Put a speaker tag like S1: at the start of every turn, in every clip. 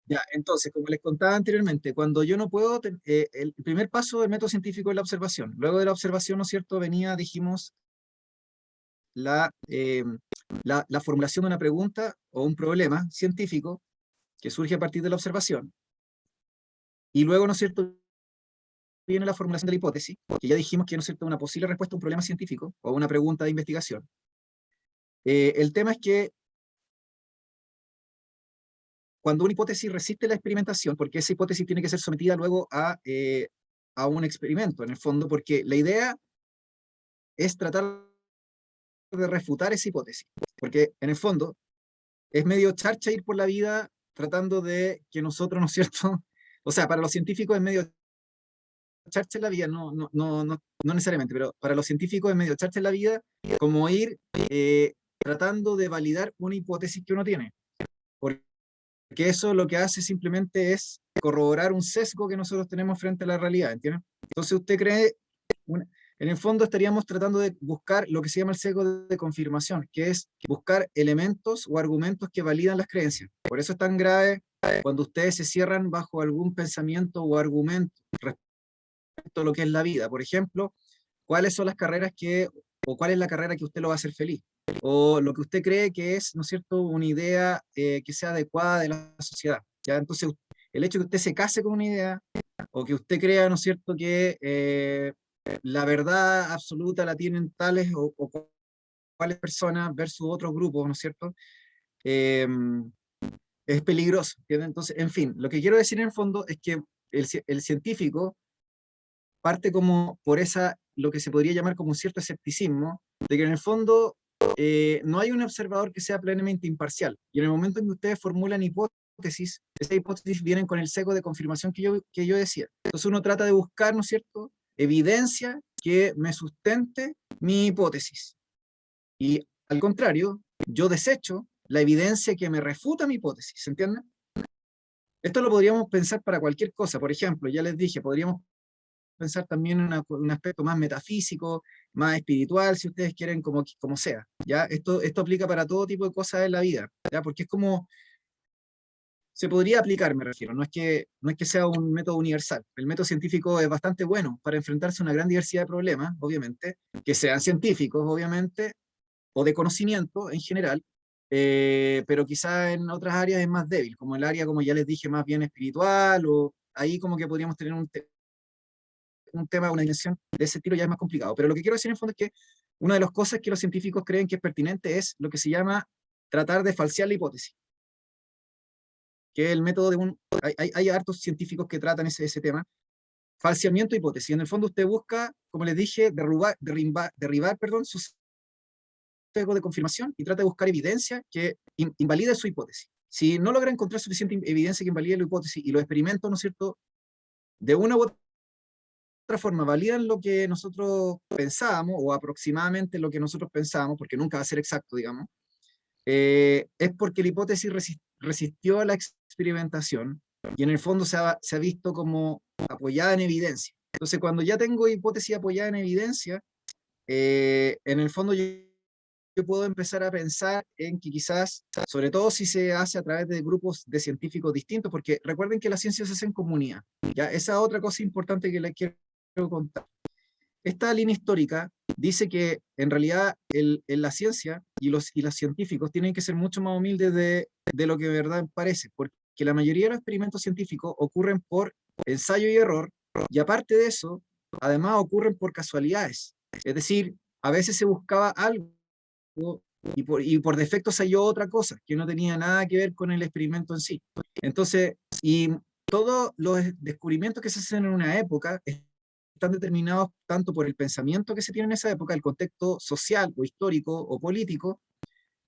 S1: Ya, entonces, como les contaba anteriormente, cuando yo no puedo, el primer paso del método científico es la observación. Luego de la observación, ¿no es cierto?, venía, dijimos, la, la formulación de una pregunta o un problema científico que surge a partir de la observación. Y luego, ¿no es cierto?, viene la formulación de la hipótesis, que ya dijimos que, ¿no es cierto?, una posible respuesta a un problema científico o una pregunta de investigación. El tema es que cuando una hipótesis resiste la experimentación, porque esa hipótesis tiene que ser sometida luego a un experimento, en el fondo, porque la idea es tratar de refutar esa hipótesis, porque en el fondo es medio charcha ir por la vida tratando de que nosotros, ¿no es cierto? O sea, para los científicos es medio charcha en la vida, no necesariamente, pero para los científicos es medio charcha en la vida como ir tratando de validar una hipótesis que uno tiene, porque eso lo que hace simplemente es corroborar un sesgo que nosotros tenemos frente a la realidad, ¿entiendes? Entonces usted cree, una- en el fondo estaríamos tratando de buscar lo que se llama el sesgo de confirmación, que es buscar elementos o argumentos que validan las creencias. Por eso es tan grave cuando ustedes se cierran bajo algún pensamiento o argumento respecto a lo que es la vida. Por ejemplo, cuáles son las carreras o cuál es la carrera que usted lo va a hacer feliz, o lo que usted cree que es, ¿no es cierto?, una idea que sea adecuada de la sociedad. ¿Ya? Entonces, el hecho de que usted se case con una idea, o que usted crea, ¿no es cierto?, que la verdad absoluta la tienen tales o cuáles personas versus otros grupos, ¿no es cierto?, Eh, es peligroso. ¿Entiende? Entonces, en fin, lo que quiero decir en el fondo es que el científico parte como por lo que se podría llamar como un cierto escepticismo, de que en el fondo no hay un observador que sea plenamente imparcial. Y en el momento en que ustedes formulan hipótesis, esas hipótesis vienen con el sesgo de confirmación que yo decía. Entonces uno trata de buscar, ¿no es cierto?, evidencia que me sustente mi hipótesis. Y al contrario, yo desecho la evidencia que me refuta mi hipótesis, ¿se entiende? Esto lo podríamos pensar para cualquier cosa. Por ejemplo, ya les dije, podríamos pensar también en un aspecto más metafísico, más espiritual, si ustedes quieren, como sea. ¿Ya? Esto aplica para todo tipo de cosas en la vida, ¿ya? Porque es como, se podría aplicar, me refiero, no es que sea un método universal. El método científico es bastante bueno para enfrentarse a una gran diversidad de problemas, obviamente, que sean científicos, obviamente, o de conocimiento en general, pero quizá en otras áreas es más débil, como el área, como ya les dije, más bien espiritual, o ahí como que podríamos tener un tema, una dimensión de ese estilo ya es más complicado. Pero lo que quiero decir en el fondo es que una de las cosas que los científicos creen que es pertinente es lo que se llama tratar de falsear la hipótesis, que es el método de un... Hay hartos científicos que tratan ese tema, falseamiento de hipótesis. En el fondo usted busca, como les dije, derribar, perdón, su sesgo de confirmación y trata de buscar evidencia que invalide su hipótesis. Si no logra encontrar suficiente evidencia que invalide la hipótesis y los experimentos, ¿no es cierto?, de una u otra forma validan lo que nosotros pensábamos, o aproximadamente lo que nosotros pensábamos, porque nunca va a ser exacto, digamos, es porque la hipótesis resistió a la experimentación y en el fondo se ha visto como apoyada en evidencia. Entonces, cuando ya tengo hipótesis apoyada en evidencia, en el fondo yo puedo empezar a pensar en que quizás, sobre todo si se hace a través de grupos de científicos distintos, porque recuerden que la ciencia se hace en comunidad. ¿Ya? Esa otra cosa importante que les quiero contar. Esta línea histórica dice que en realidad en la ciencia y los científicos tienen que ser mucho más humildes de lo que de verdad parece, porque la mayoría de los experimentos científicos ocurren por ensayo y error, y aparte de eso, además ocurren por casualidades. Es decir, a veces se buscaba algo y por defecto se halló otra cosa que no tenía nada que ver con el experimento en sí. Entonces, y todos los descubrimientos que se hacen en una época están determinados tanto por el pensamiento que se tiene en esa época, el contexto social o histórico o político,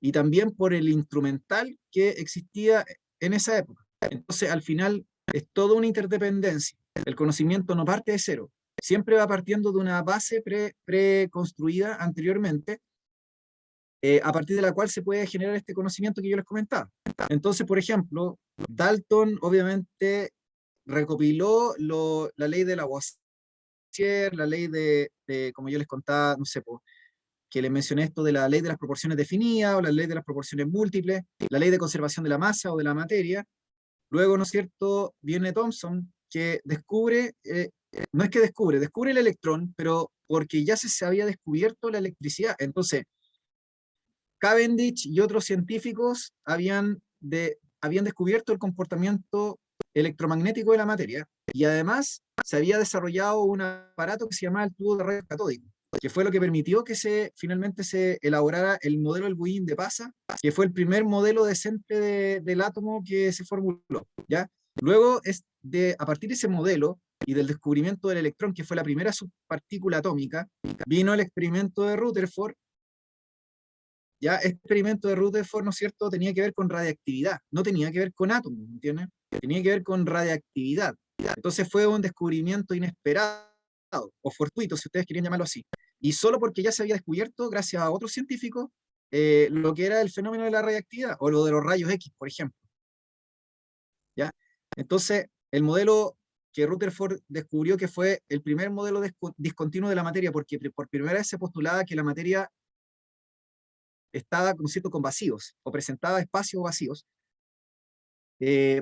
S1: y también por el instrumental que existía en esa época. Entonces, al final, es toda una interdependencia. El conocimiento no parte de cero, siempre va partiendo de una base preconstruida anteriormente, a partir de la cual se puede generar este conocimiento que yo les comentaba. Entonces, por ejemplo, Dalton obviamente recopiló la ley de Lavoisier, la ley como yo les contaba, no sé, que les mencioné esto de la ley de las proporciones definidas o la ley de las proporciones múltiples, la ley de conservación de la masa o de la materia, Luego, ¿no es cierto?, viene Thomson, que descubre, no es que descubre el electrón, pero porque ya se había descubierto la electricidad. Entonces, Cavendish y otros científicos habían descubierto el comportamiento electromagnético de la materia, y además se había desarrollado un aparato que se llamaba el tubo de rayos catódicos, que fue lo que permitió que finalmente se elaborara el modelo del Bullín de Pasa, que fue el primer modelo decente del átomo que se formuló, ¿ya? Luego, a partir de ese modelo y del descubrimiento del electrón, que fue la primera subpartícula atómica, vino el experimento de Rutherford. Ya este experimento de Rutherford, ¿no es cierto?, tenía que ver con radiactividad, no tenía que ver con átomos, ¿entiendes? Tenía que ver con radiactividad. Entonces fue un descubrimiento inesperado, o fortuito, si ustedes querían llamarlo así. Y solo porque ya se había descubierto, gracias a otros científicos, lo que era el fenómeno de la radiactividad, o lo de los rayos X, por ejemplo. ¿Ya? Entonces, el modelo que Rutherford descubrió, que fue el primer modelo discontinuo de la materia, porque por primera vez se postulaba que la materia estaba, ¿no es cierto?, con vacíos, o presentaba espacios vacíos.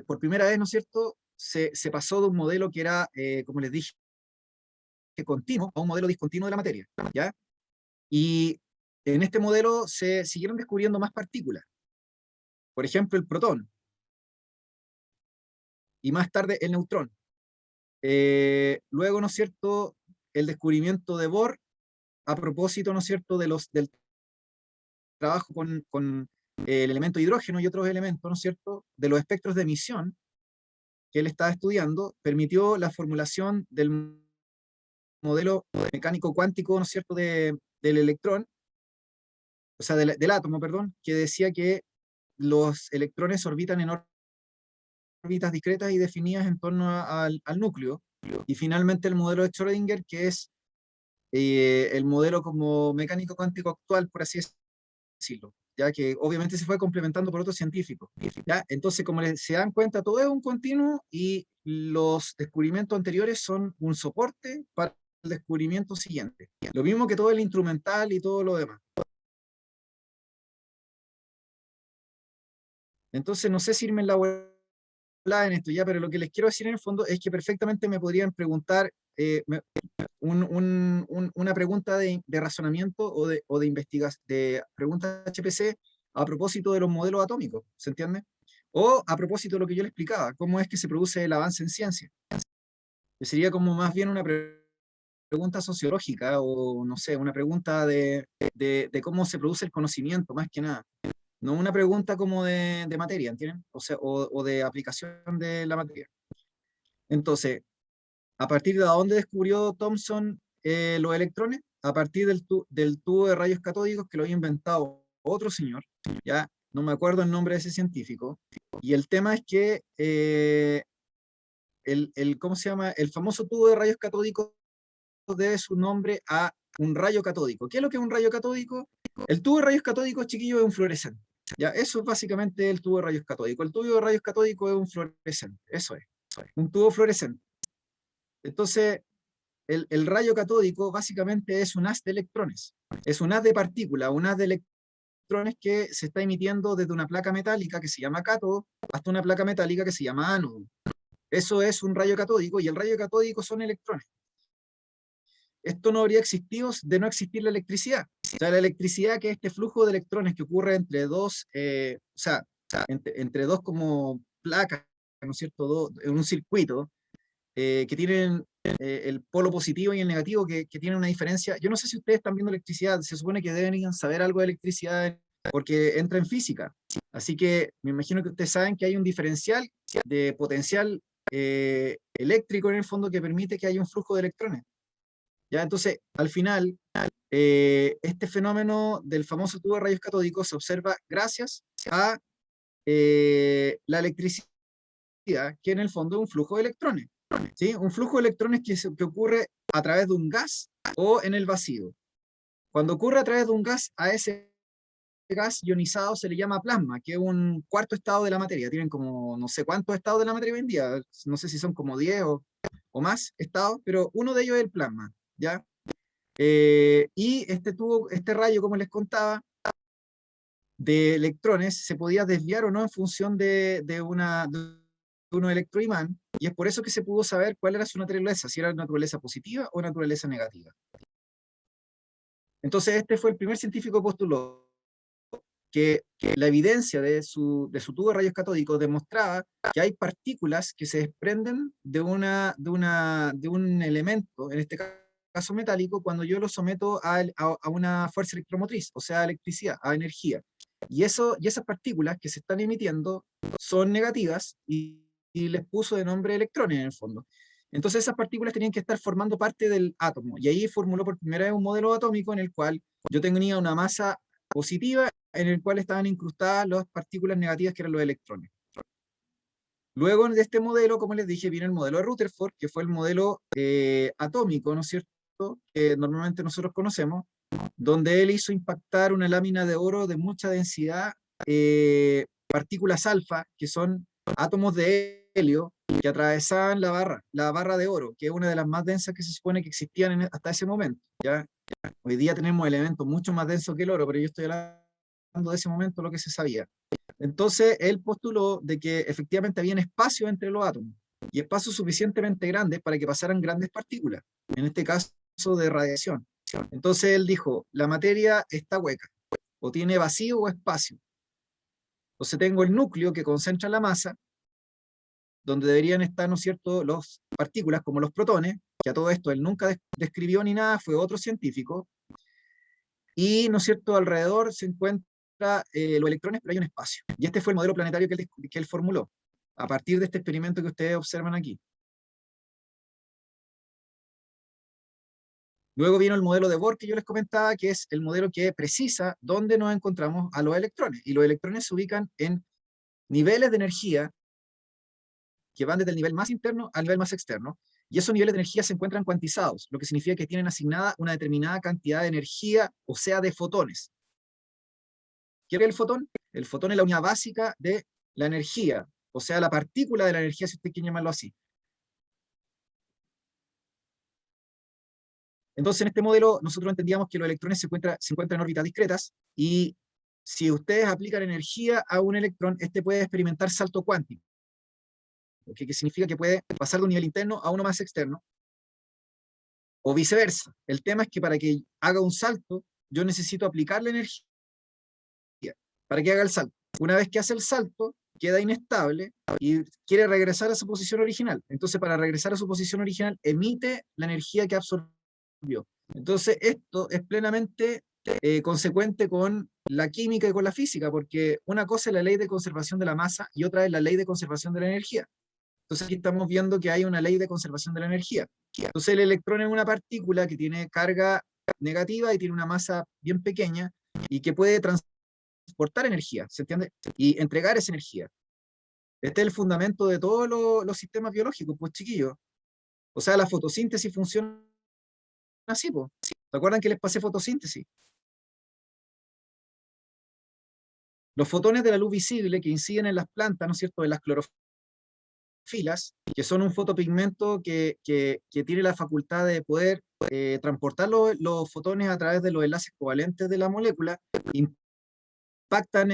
S1: Por primera vez, ¿no es cierto?, se pasó de un modelo que era, como les dije, continuo, a un modelo discontinuo de la materia, ¿ya? Y en este modelo se siguieron descubriendo más partículas. Por ejemplo, el protón, y más tarde el neutrón. Luego, ¿no es cierto?, el descubrimiento de Bohr, a propósito, ¿no es cierto?, del trabajo con el elemento hidrógeno y otros elementos, ¿no es cierto?, de los espectros de emisión que él estaba estudiando, permitió la formulación del modelo mecánico cuántico, ¿no es cierto?, del electrón, o sea, del átomo, perdón, que decía que los electrones orbitan en órbitas discretas y definidas en torno al núcleo. Y finalmente el modelo de Schrödinger, que es el modelo como mecánico cuántico actual, por así decirlo, ya que obviamente se fue complementando por otros científicos. ¿Ya? Entonces, como se dan cuenta, todo es un continuo y los descubrimientos anteriores son un soporte para el descubrimiento siguiente. Lo mismo que todo el instrumental y todo lo demás. Entonces, no sé si irme en la en esto ya, pero lo que les quiero decir en el fondo es que perfectamente me podrían preguntar una pregunta de razonamiento o de investigación, de preguntas HPC a propósito de los modelos atómicos, ¿se entiende? O a propósito de lo que yo le explicaba, cómo es que se produce el avance en ciencia. Que sería como más bien una pregunta sociológica o, no sé, una pregunta de cómo se produce el conocimiento, más que nada. No una pregunta como de materia, ¿entienden? O sea, o de aplicación de la materia. Entonces, ¿a partir de dónde descubrió Thomson los electrones? A partir del tubo de rayos catódicos que lo había inventado otro señor, ya no me acuerdo el nombre de ese científico, y el tema es que ¿cómo se llama? El famoso tubo de rayos catódicos debe su nombre a un rayo catódico. ¿Qué es lo que es un rayo catódico? El tubo de rayos catódicos, chiquillo, es un fluorescente. Ya, eso es básicamente el tubo de rayos catódicos. El tubo de rayos catódicos es un fluorescente, eso es, un tubo fluorescente. Entonces, el rayo catódico básicamente es un haz de electrones, es un haz de partículas, un haz de electrones que se está emitiendo desde una placa metálica que se llama cátodo hasta una placa metálica que se llama ánodo. Eso es un rayo catódico, y el rayo catódico son electrones. Esto no habría existido de no existir la electricidad. O sea, la electricidad, que es este flujo de electrones que ocurre entre dos, o sea, entre dos como placas, ¿no es cierto?, en un circuito, que tienen el polo positivo y el negativo, que tienen una diferencia. Yo no sé si ustedes están viendo electricidad, se supone que deben saber algo de electricidad porque entra en física. Así que me imagino que ustedes saben que hay un diferencial de potencial eléctrico en el fondo que permite que haya un flujo de electrones. ¿Ya? Entonces, al final, este fenómeno del famoso tubo de rayos catódicos se observa gracias a la electricidad, que en el fondo es un flujo de electrones. ¿Sí? Un flujo de electrones que ocurre a través de un gas o en el vacío. Cuando ocurre a través de un gas, a ese gas ionizado se le llama plasma, que es un cuarto estado de la materia. Tienen como no sé cuántos estados de la materia hoy en día, no sé si son como 10 o más estados, pero uno de ellos es el plasma, ¿ya? Y este rayo, como les contaba, de electrones se podía desviar o no en función de unos electroimán, y es por eso que se pudo saber cuál era su naturaleza, si era naturaleza positiva o naturaleza negativa. Entonces este fue el primer científico que postuló que la evidencia de su tubo de rayos catódicos demostraba que hay partículas que se desprenden de un elemento, en este caso metálico, cuando yo lo someto a una fuerza electromotriz, o sea, a electricidad, a energía. Y esas partículas que se están emitiendo son negativas y les puso de nombre electrones en el fondo. Entonces esas partículas tenían que estar formando parte del átomo. Y ahí formuló por primera vez un modelo atómico en el cual yo tenía una masa positiva en el cual estaban incrustadas las partículas negativas que eran los electrones. Luego de este modelo, como les dije, viene el modelo de Rutherford, que fue el modelo atómico, ¿no es cierto?, que normalmente nosotros conocemos, donde él hizo impactar una lámina de oro de mucha densidad, partículas alfa, que son átomos de helio, que atravesaban la barra de oro, que es una de las más densas que se supone que existían hasta ese momento, ¿ya? Hoy día tenemos elementos mucho más densos que el oro, pero yo estoy hablando de ese momento, lo que se sabía. Entonces, él postuló de que efectivamente había espacio entre los átomos, y espacios suficientemente grandes para que pasaran grandes partículas, en este caso de radiación. Entonces él dijo, la materia está hueca, o tiene vacío o espacio. Entonces tengo el núcleo que concentra la masa, donde deberían estar, ¿no es cierto?, las partículas como los protones, que a todo esto él nunca describió ni nada, fue otro científico, y, ¿no es cierto?, alrededor se encuentran los electrones, pero hay un espacio. Y este fue el modelo planetario que él formuló, a partir de este experimento que ustedes observan aquí. Luego vino el modelo de Bohr que yo les comentaba, que es el modelo que precisa dónde nos encontramos a los electrones. Y los electrones se ubican en niveles de energía que van desde el nivel más interno al nivel más externo, y esos niveles de energía se encuentran cuantizados, lo que significa que tienen asignada una determinada cantidad de energía, o sea, de fotones. ¿Qué es el fotón? El fotón es la unidad básica de la energía, o sea, la partícula de la energía, si usted quiere llamarlo así. Entonces, en este modelo, nosotros entendíamos que los electrones se encuentran en órbitas discretas, y si ustedes aplican energía a un electrón, este puede experimentar salto cuántico, que significa que puede pasar de un nivel interno a uno más externo, o viceversa. El tema es que para que haga un salto, yo necesito aplicar la energía para que haga el salto. Una vez que hace el salto, queda inestable y quiere regresar a su posición original. Entonces, para regresar a su posición original, emite la energía que absorbió. Entonces, esto es plenamente consecuente con la química y con la física, porque una cosa es la ley de conservación de la masa y otra es la ley de conservación de la energía. Entonces aquí estamos viendo que hay una ley de conservación de la energía. Entonces el electrón es una partícula que tiene carga negativa y tiene una masa bien pequeña y que puede transportar energía, ¿se entiende? Y entregar esa energía. Este es el fundamento de todos los sistemas biológicos, pues chiquillos. O sea, la fotosíntesis funciona así, pues. ¿Se acuerdan que les pasé fotosíntesis? Los fotones de la luz visible que inciden en las plantas, ¿no es cierto?, en las clorofilas, que son un fotopigmento que tiene la facultad de poder transportar los fotones a través de los enlaces covalentes de la molécula, impactan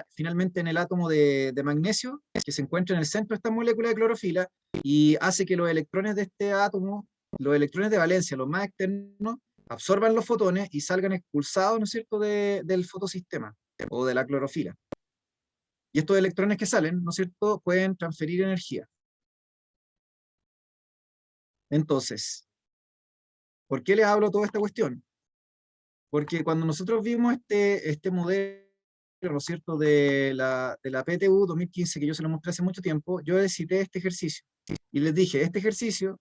S1: finalmente en el átomo de magnesio, que se encuentra en el centro de esta molécula de clorofila, y hace que los electrones de este átomo, los electrones de valencia, los más externos, absorban los fotones y salgan expulsados, ¿no es cierto?, del fotosistema o de la clorofila. Y estos electrones que salen, ¿no es cierto?, pueden transferir energía. Entonces, ¿por qué les hablo toda esta cuestión? Porque cuando nosotros vimos este modelo, ¿no es cierto?, de la PTU 2015, que yo se lo mostré hace mucho tiempo, yo cité este ejercicio. Y les dije, este ejercicio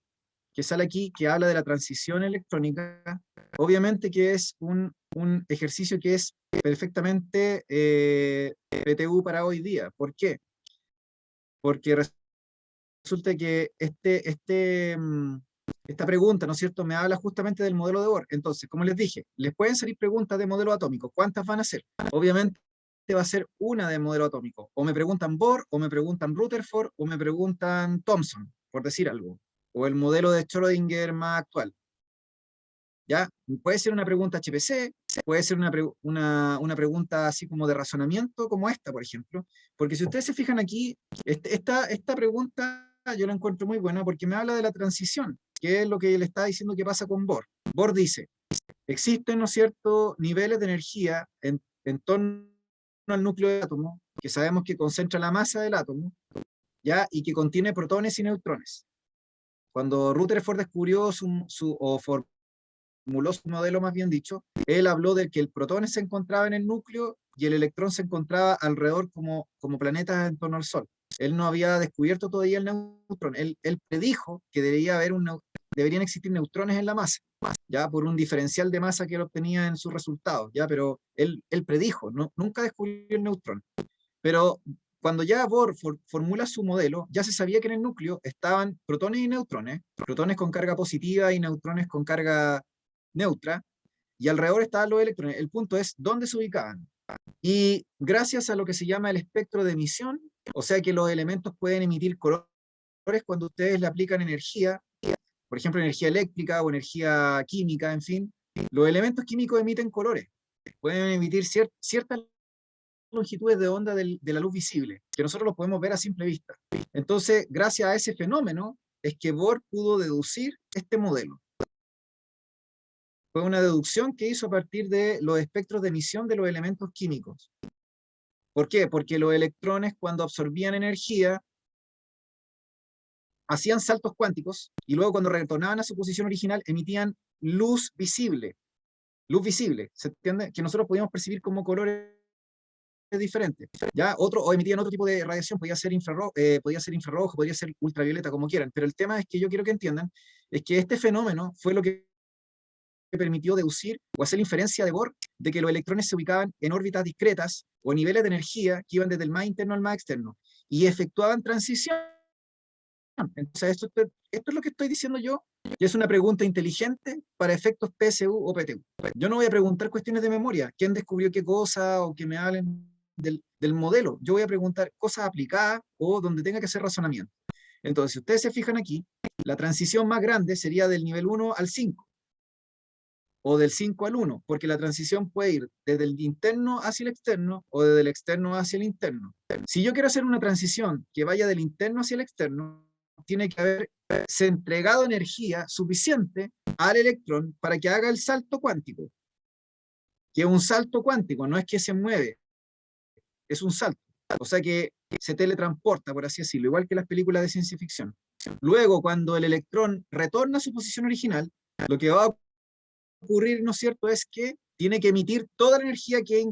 S1: que sale aquí, que habla de la transición electrónica, obviamente que es un ejercicio que es perfectamente PTU para hoy día. ¿Por qué? Porque resulta que esta pregunta, ¿no es cierto?, me habla justamente del modelo de Bohr. Entonces, como les dije, les pueden salir preguntas de modelo atómico. ¿Cuántas van a ser? Obviamente va a ser una de modelo atómico. O me preguntan Bohr, o me preguntan Rutherford, o me preguntan Thomson, por decir algo. O el modelo de Schrödinger más actual. ¿Ya? Puede ser una pregunta HPC, puede ser una pregunta así como de razonamiento, como esta, por ejemplo. Porque si ustedes se fijan aquí, esta pregunta yo la encuentro muy buena porque me habla de la transición, que es lo que le está diciendo que pasa con Bohr. Bohr dice, existen, ¿no es cierto?, niveles de energía en torno al núcleo del átomo, que sabemos que concentra la masa del átomo, ¿ya? Y que contiene protones y neutrones. Cuando Rutherford descubrió o formuló su modelo, más bien dicho, él habló de que el protón se encontraba en el núcleo y el electrón se encontraba alrededor como planetas en torno al Sol. Él no había descubierto todavía el neutrón. Él predijo que deberían existir neutrones en la masa, ya por un diferencial de masa que él obtenía en sus resultados, ya, pero él predijo, nunca descubrió el neutrón. Pero cuando ya Bohr formula su modelo, ya se sabía que en el núcleo estaban protones y neutrones, protones con carga positiva y neutrones con carga neutra, y alrededor estaban los electrones. El punto es dónde se ubicaban. Y gracias a lo que se llama el espectro de emisión, o sea que los elementos pueden emitir colores cuando ustedes le aplican energía, por ejemplo, energía eléctrica o energía química, en fin, los elementos químicos emiten colores. Pueden emitir ciertas longitudes de onda de la luz visible, que nosotros lo podemos ver a simple vista. Entonces, gracias a ese fenómeno, es que Bohr pudo deducir este modelo. Fue una deducción que hizo a partir de los espectros de emisión de los elementos químicos. ¿Por qué? Porque los electrones, cuando absorbían energía, hacían saltos cuánticos y luego cuando retornaban a su posición original emitían luz visible. Luz visible, ¿se entiende? Que nosotros podíamos percibir como colores diferentes. ¿Ya? O emitían otro tipo de radiación, podía ser infrarrojo, podría ser ultravioleta, como quieran. Pero el tema es que yo quiero que entiendan, es que este fenómeno fue lo que permitió deducir o hacer la inferencia de Bohr de que los electrones se ubicaban en órbitas discretas o niveles de energía que iban desde el más interno al más externo y efectuaban transición. Entonces, esto es lo que estoy diciendo yo, que es una pregunta inteligente para efectos PSU o PTU. Yo no voy a preguntar cuestiones de memoria, quién descubrió qué cosa o que me hablen del modelo. Yo voy a preguntar cosas aplicadas o donde tenga que hacer razonamiento. Entonces, si ustedes se fijan aquí, la transición más grande sería del nivel 1 al 5 o del 5 al 1, porque la transición puede ir desde el interno hacia el externo o desde el externo hacia el interno. Si yo quiero hacer una transición que vaya del interno hacia el externo, tiene que haberse entregado energía suficiente al electrón para que haga el salto cuántico. Que un salto cuántico no es que se mueve, es un salto. O sea que se teletransporta, por así decirlo, igual que las películas de ciencia ficción. Luego, cuando el electrón retorna a su posición original, lo que va a ocurrir, ¿no es cierto?, es que tiene que emitir toda la energía que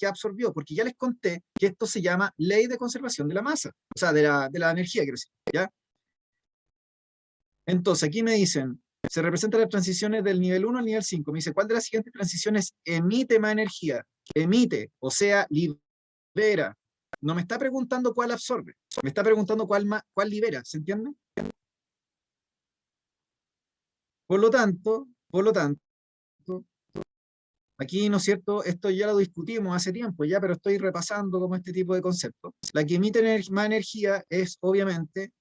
S1: absorbió, porque ya les conté que esto se llama ley de conservación de la masa, o sea, de la energía, quiero decir, ¿ya? Entonces, aquí me dicen, se representan las transiciones del nivel 1 al nivel 5. Me dice, ¿cuál de las siguientes transiciones emite más energía? Emite, o sea, libera. No me está preguntando cuál absorbe, me está preguntando cuál libera, ¿se entiende? Por lo tanto, aquí, ¿no es cierto? Esto ya lo discutimos hace tiempo ya, pero estoy repasando como este tipo de conceptos. La que emite más energía es, obviamente,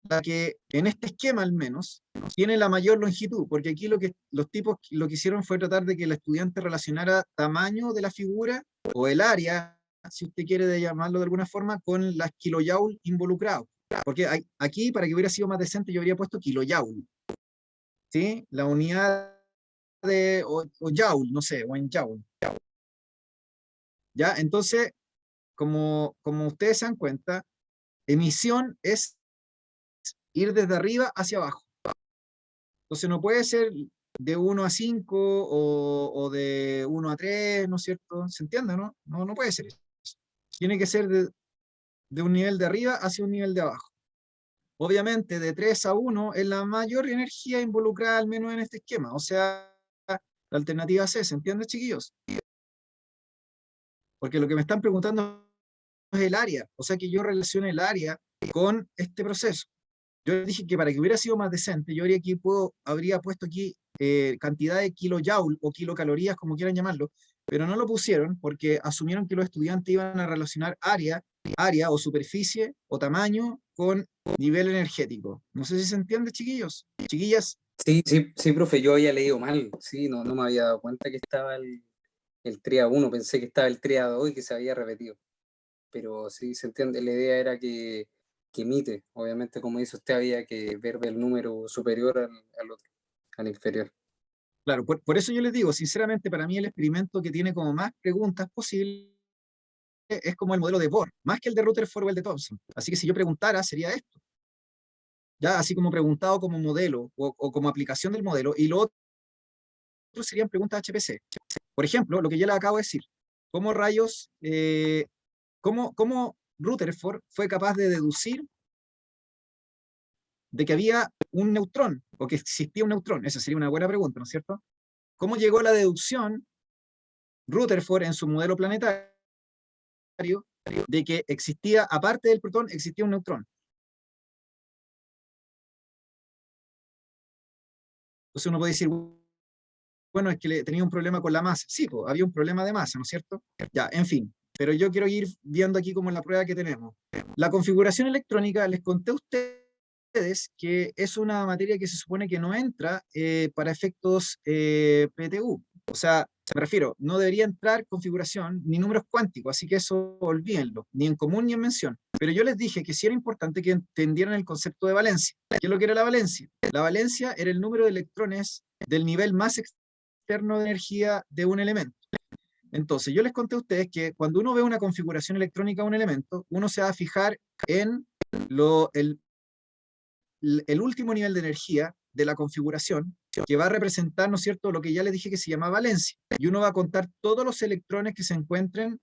S1: la que, en este esquema al menos, tiene la mayor longitud, porque aquí los tipos lo que hicieron fue tratar de que el estudiante relacionara tamaño de la figura o el área, si usted quiere llamarlo de alguna forma, con las kilojoule involucrados. Porque aquí, para que hubiera sido más decente, yo habría puesto kilojoule, ¿sí? La unidad o joule, no sé, o en joule. ¿Ya? Entonces, como ustedes se dan cuenta, emisión es ir desde arriba hacia abajo. Entonces no puede ser de 1 a 5 o de 1 a 3, ¿no es cierto? ¿Se entiende, no? No puede ser eso. Tiene que ser de un nivel de arriba hacia un nivel de abajo. Obviamente, de 3 a 1 es la mayor energía involucrada, al menos en este esquema. O sea, la alternativa C, ¿se entiende, chiquillos? Porque lo que me están preguntando es el área. O sea que yo relaciono el área con este proceso. Yo dije que para que hubiera sido más decente, yo habría puesto aquí cantidad de kilojoule o kilocalorías, como quieran llamarlo, pero no lo pusieron porque asumieron que los estudiantes iban a relacionar área o superficie o tamaño con nivel energético. No sé si se entiende, chiquillos, chiquillas.
S2: Sí, sí, sí, profe, yo había leído mal, sí, no, no me había dado cuenta que estaba el TRIA 1, pensé que estaba el TRIA 2 y que se había repetido, pero sí, se entiende, la idea era que emite, obviamente como dice usted, había que ver el número superior al otro, al inferior.
S1: Claro, por eso yo les digo, sinceramente, para mí el experimento que tiene como más preguntas posibles es como el modelo de Bohr, más que el de Rutherford o el de Thomson. Así que si yo preguntara, sería esto. Ya así como preguntado como modelo o como aplicación del modelo, y lo otro serían preguntas HPC. Por ejemplo, lo que yo le acabo de decir, ¿cómo rayos, cómo Rutherford fue capaz de deducir de que había un neutrón o que existía un neutrón? Esa sería una buena pregunta, ¿no es cierto? ¿Cómo llegó a la deducción Rutherford en su modelo planetario de que existía, aparte del protón, existía un neutrón? Entonces uno puede decir, bueno, es que tenía un problema con la masa. Sí, pues, había un problema de masa, ¿no es cierto? Ya, en fin. Pero yo quiero ir viendo aquí como la prueba que tenemos. La configuración electrónica, les conté a ustedes que es una materia que se supone que no entra para efectos PTU. O sea, me refiero, no debería entrar configuración ni números cuánticos, así que eso olvídenlo, ni en común ni en mención. Pero yo les dije que sí era importante que entendieran el concepto de valencia. ¿Qué es lo que era la valencia? La valencia era el número de electrones del nivel más externo de energía de un elemento. Entonces, yo les conté a ustedes que cuando uno ve una configuración electrónica de un elemento, uno se va a fijar en lo, el último nivel de energía de la configuración, que va a representar, ¿no es cierto?, lo que ya les dije que se llama valencia. Y uno va a contar todos los electrones que se encuentren,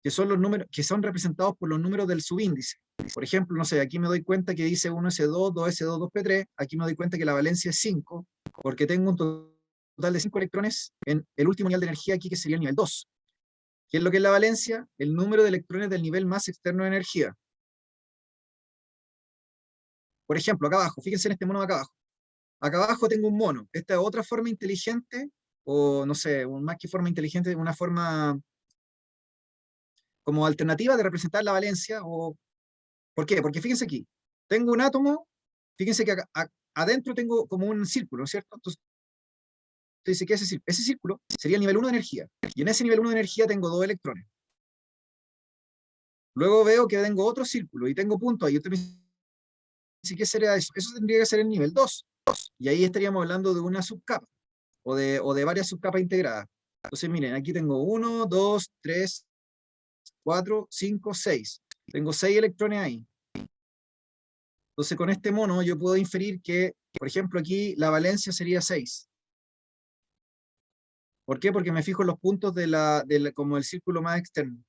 S1: que son los números, que son representados por los números del subíndice. Por ejemplo, no sé, aquí me doy cuenta que dice 1s2, 2s2, 2p3, aquí me doy cuenta que la valencia es 5, porque tengo un total de 5 electrones en el último nivel de energía aquí, que sería el nivel 2. ¿Qué es lo que es la valencia? El número de electrones del nivel más externo de energía. Por ejemplo, acá abajo, fíjense en este mono de acá abajo. Acá abajo tengo un mono. Esta es otra forma inteligente, o no sé, más que forma inteligente, una forma como alternativa de representar la valencia. ¿Por qué? Porque fíjense aquí, tengo un átomo, fíjense que adentro tengo como un círculo, ¿cierto? Entonces, usted dice que ese círculo sería el nivel 1 de energía. Y en ese nivel 1 de energía tengo 2 electrones. Luego veo que tengo otro círculo y tengo puntos ahí. Usted me dice, ¿qué sería eso? Eso tendría que ser el nivel 2. Y ahí estaríamos hablando de una subcapa o de varias subcapas integradas. Entonces, miren, aquí tengo 1, 2, 3, 4, 5, 6. Tengo 6 electrones ahí. Entonces, con este mono yo puedo inferir que, por ejemplo, aquí la valencia sería 6. ¿Por qué? Porque me fijo en los puntos como el círculo más externo.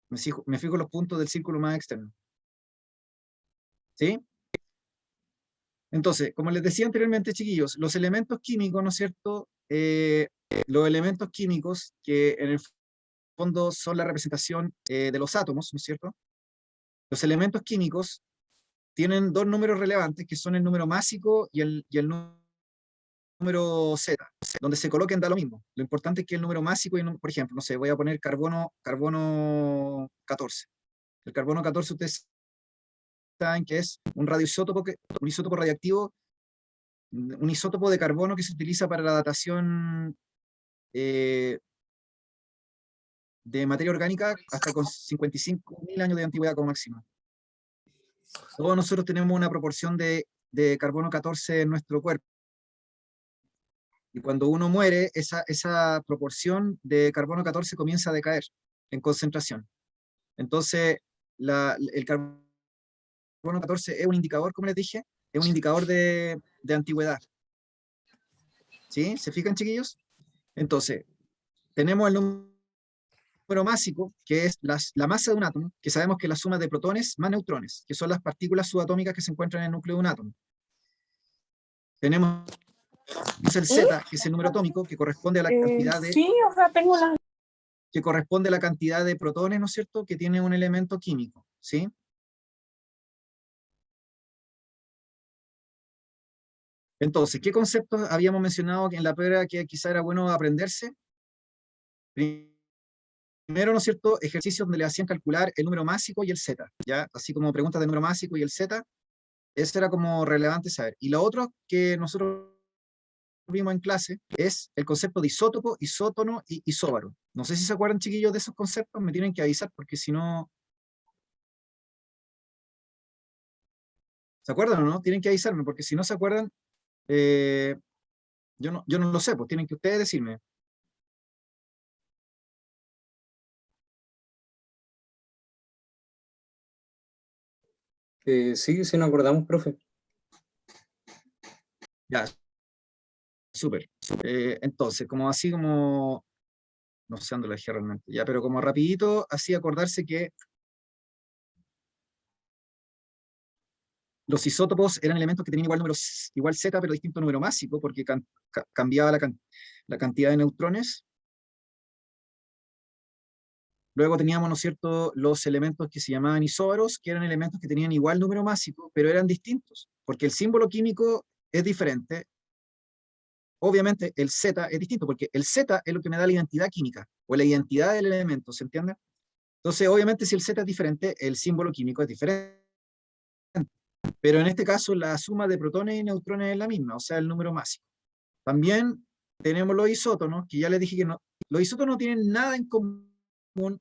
S1: Me fijo en los puntos del círculo más externo. ¿Sí? Entonces, como les decía anteriormente, chiquillos, los elementos químicos, ¿no es cierto? Los elementos químicos que en el fondo son la representación de los átomos, ¿no es cierto? Los elementos químicos tienen dos números relevantes, que son el número másico y el número Z. Donde se coloquen da lo mismo. Lo importante es que el número másico, por ejemplo, no sé, voy a poner carbono 14. El carbono 14, ustedes saben que es un isótopo radiactivo, un isótopo de carbono que se utiliza para la datación eh, de materia orgánica hasta con 55.000 años de antigüedad como máximo. Todos nosotros tenemos una proporción de carbono 14 en nuestro cuerpo. Y cuando uno muere, esa proporción de carbono 14 comienza a decaer en concentración. Entonces, el carbono 14 es un indicador, como les dije, es un indicador de antigüedad. ¿Sí? ¿Se fijan, chiquillos? Entonces, tenemos el número másico, que es la masa de un átomo, que sabemos que es la suma de protones más neutrones, que son las partículas subatómicas que se encuentran en el núcleo de un átomo. Tenemos el Z, que es el número atómico, que corresponde a la cantidad de
S3: Sí, o sea, tengo las...
S1: que corresponde a la cantidad de protones, ¿no es cierto?, que tiene un elemento químico, ¿sí? Entonces, ¿qué conceptos habíamos mencionado en la prueba que quizá era bueno aprenderse? Primero, ¿no es cierto?, ejercicios donde le hacían calcular el número másico y el Z, ¿ya? Así como preguntas de número másico y el Z, Eso era como relevante saber. Y lo otro que nosotros vimos en clase es el concepto de isótopo, isótono y isóbaro. No sé si se acuerdan, chiquillos, de esos conceptos, me tienen que avisar, porque si no... ¿Se acuerdan o no? Tienen que avisarme, porque si no se acuerdan, eh, yo no lo sé, pues tienen que ustedes decirme.
S2: Sí, sí nos acordamos, profe.
S1: Ya, súper. Entonces, como así como... No sé dónde lo dejé realmente, ya, pero como rapidito, así acordarse que los isótopos eran elementos que tenían igual número, igual Z, pero distinto número másico, porque cambiaba la cantidad de neutrones. Luego teníamos, ¿no es cierto?, los elementos que se llamaban isóbaros, que eran elementos que tenían igual número másico, pero eran distintos, porque el símbolo químico es diferente. Obviamente el Z es distinto, porque el Z es lo que me da la identidad química, o la identidad del elemento, ¿se entiende? Entonces, obviamente, si el Z es diferente, el símbolo químico es diferente. Pero en este caso, la suma de protones y neutrones es la misma, o sea, el número másico. También tenemos los isótonos, que ya les dije que no, los isótonos no tienen nada en común,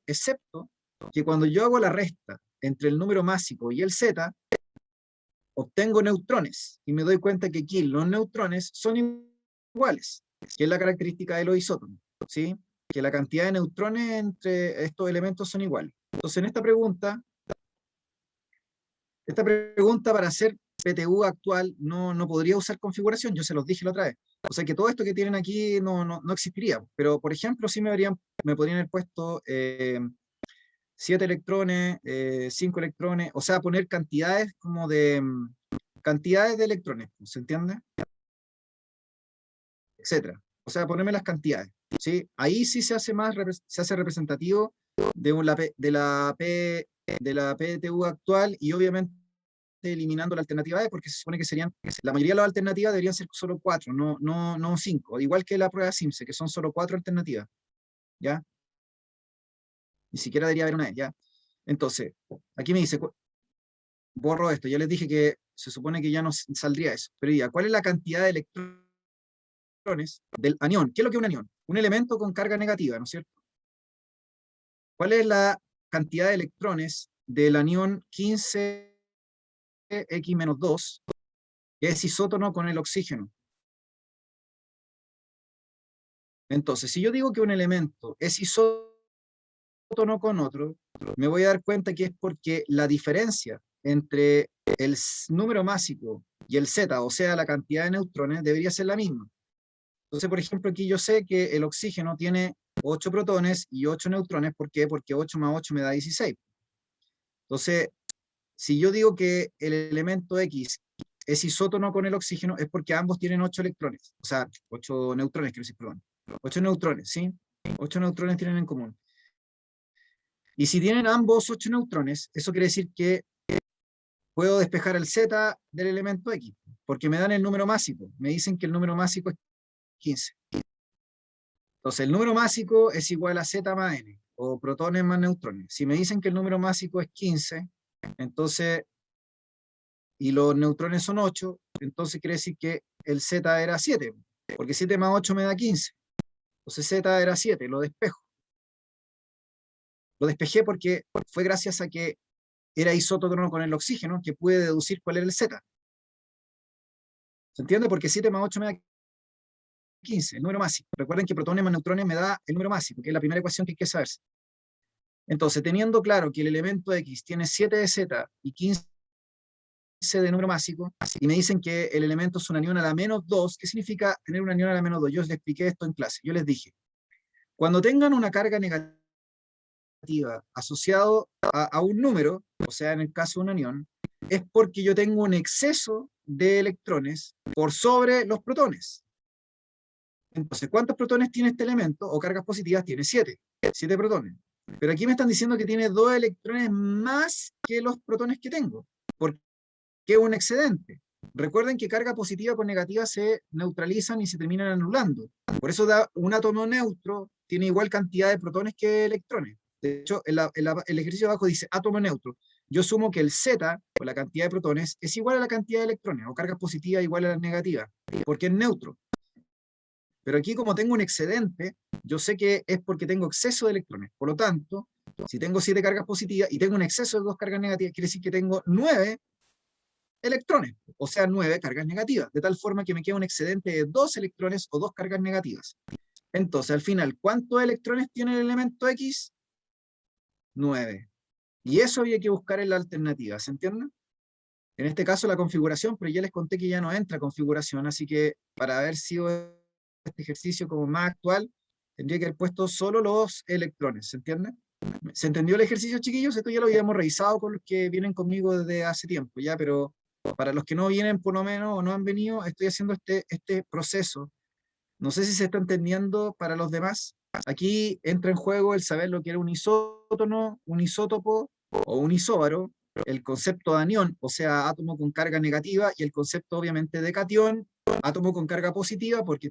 S1: excepto que cuando yo hago la resta entre el número másico y el Z, obtengo neutrones, y me doy cuenta que aquí los neutrones son iguales, que es la característica de los isótonos, ¿sí? Que la cantidad de neutrones entre estos elementos son iguales. Entonces, en esta pregunta para hacer PTU actual no podría usar configuración, yo se los dije la otra vez. O sea que todo esto que tienen aquí no existiría. Pero, por ejemplo, sí me podrían haber puesto 7 electrones, 5 electrones, o sea, poner cantidades como de cantidades de electrones, ¿se entiende? Etcétera. O sea, ponerme las cantidades, ¿sí? Ahí sí se hace se hace representativo de la PTU actual, y obviamente eliminando la alternativa E, porque se supone que la mayoría de las alternativas deberían ser solo 4, no 5, igual que la prueba Simse, que son solo 4 alternativas, ¿ya? Ni siquiera debería haber una E, ¿ya? Entonces, aquí me dice, borro esto, ya les dije que se supone que ya no saldría eso, pero diga, ¿cuál es la cantidad de electrones del anión? ¿Qué es lo que es un anión? Un elemento con carga negativa, ¿no es cierto? ¿Cuál es la cantidad de electrones del anión 15X-2, que es isótono con el oxígeno? Entonces, si yo digo que un elemento es isótono con otro, me voy a dar cuenta que es porque la diferencia entre el número másico y el Z, o sea, la cantidad de neutrones, debería ser la misma. Entonces, por ejemplo, aquí yo sé que el oxígeno tiene 8 protones y 8 neutrones. ¿Por qué? Porque 8 más 8 me da 16. Entonces, si yo digo que el elemento X es isótono con el oxígeno, es porque ambos tienen 8 electrones, o sea, 8 neutrones, quiero decir, perdón. 8 neutrones, ¿sí? 8 neutrones tienen en común. Y si tienen ambos 8 neutrones, eso quiere decir que puedo despejar el Z del elemento X, porque me dan el número másico. Me dicen que el número másico es 15. Entonces, el número másico es igual a Z más N, o protones más neutrones. Si me dicen que el número másico es 15, entonces, y los neutrones son 8, entonces quiere decir que el Z era 7, porque 7 más 8 me da 15. Entonces Z era 7, lo despejo. Lo despejé porque fue gracias a que era isótono con el oxígeno que pude deducir cuál era el Z. ¿Se entiende? Porque 7 más 8 me da 15, el número másico. Recuerden que protones más neutrones me da el número másico, que es la primera ecuación que hay que saber. Entonces, teniendo claro que el elemento X tiene 7 de Z y 15 de número másico, y me dicen que el elemento es un anión a la -2, ¿qué significa tener un anión a la -2? Yo les expliqué esto en clase. Yo les dije, cuando tengan una carga negativa asociado a un número, o sea, en el caso de un anión, es porque yo tengo un exceso de electrones por sobre los protones. Entonces, ¿cuántos protones tiene este elemento? O cargas positivas tiene 7 protones. Pero aquí me están diciendo que tiene 2 electrones más que los protones que tengo, porque es un excedente. Recuerden que carga positiva con negativa se neutralizan y se terminan anulando. Por eso un átomo neutro tiene igual cantidad de protones que electrones. De hecho, el ejercicio de abajo dice átomo neutro. yo sumo que el Z, o la cantidad de protones, es igual a la cantidad de electrones, o cargas positivas igual a las negativas, porque es neutro. Pero aquí, como tengo un excedente, yo sé que es porque tengo exceso de electrones. Por lo tanto, si tengo 7 cargas positivas y tengo un exceso de 2 cargas negativas, quiere decir que tengo 9 electrones, o sea, 9 cargas negativas, de tal forma que me queda un excedente de 2 electrones o 2 cargas negativas. Entonces, al final, ¿cuántos electrones tiene el elemento X? 9. Y eso había que buscar en la alternativa, ¿se entiende? En este caso la configuración, pero ya les conté que ya no entra configuración, así que para haber sido este ejercicio como más actual, tendría que haber puesto solo los electrones, ¿se entiende? ¿Se entendió el ejercicio, chiquillos? Esto ya lo habíamos revisado con los que vienen conmigo desde hace tiempo, ya, pero para los que no vienen por lo menos o no han venido, estoy haciendo este proceso. No sé si se está entendiendo para los demás. Aquí entra en juego el saber lo que era un isótono, un isótopo o un isóbaro, el concepto de anión, o sea, átomo con carga negativa, y el concepto obviamente de catión, átomo con carga positiva porque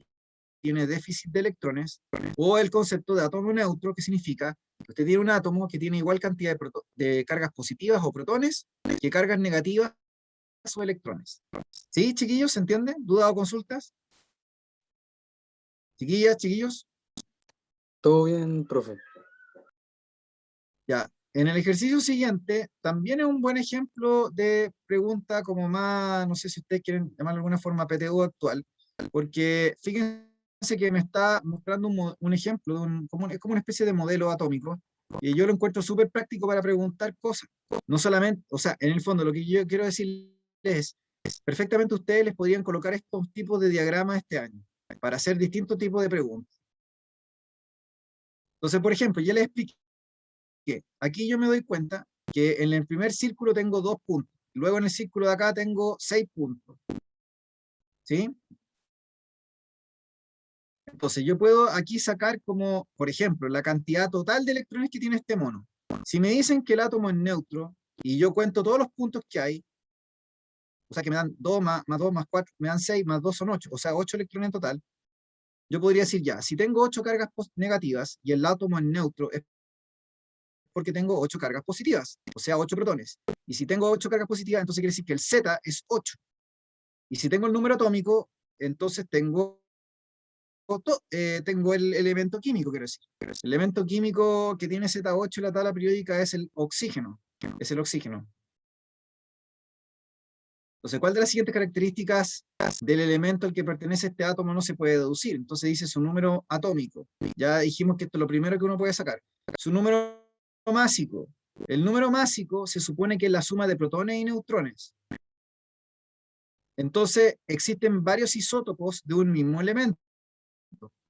S1: tiene déficit de electrones, o el concepto de átomo neutro, que significa que usted tiene un átomo que tiene igual cantidad de cargas positivas o protones que cargas negativas o electrones. ¿Sí, chiquillos? ¿Se entiende? ¿Dudas o consultas? Chiquillas, chiquillos.
S2: Todo bien, profe.
S1: Ya, en el ejercicio siguiente también es un buen ejemplo de pregunta como más, no sé si ustedes quieren llamarlo de alguna forma PTU actual, porque fíjense que me está mostrando un ejemplo, es como una especie de modelo atómico, y yo lo encuentro súper práctico para preguntar cosas. No solamente, o sea, en el fondo lo que yo quiero decirles es, perfectamente ustedes les podrían colocar estos tipos de diagramas este año, para hacer distintos tipos de preguntas. Entonces, por ejemplo, ya les expliqué que aquí yo me doy cuenta que en el primer círculo tengo 2 puntos, luego en el círculo de acá tengo 6 puntos, ¿sí? Entonces yo puedo aquí sacar como, por ejemplo, la cantidad total de electrones que tiene este mono. Si me dicen que el átomo es neutro y yo cuento todos los puntos que hay, o sea que me dan 2 más 2 más 4, me dan 6 más 2 son 8, o sea 8 electrones en total, yo podría decir ya, si tengo 8 cargas negativas y el átomo es neutro, es porque tengo 8 cargas positivas, o sea 8 protones. Y si tengo 8 cargas positivas, entonces quiere decir que el Z es 8. Y si tengo el número atómico, entonces tengo el elemento químico, quiero decir. El elemento químico que tiene Z8 en la tabla periódica es el oxígeno. Es el oxígeno. Entonces, ¿cuál de las siguientes características del elemento al que pertenece este átomo no se puede deducir? Entonces dice su número atómico. Ya dijimos que esto es lo primero que uno puede sacar. Su número másico. El número másico se supone que es la suma de protones y neutrones. Entonces, existen varios isótopos de un mismo elemento.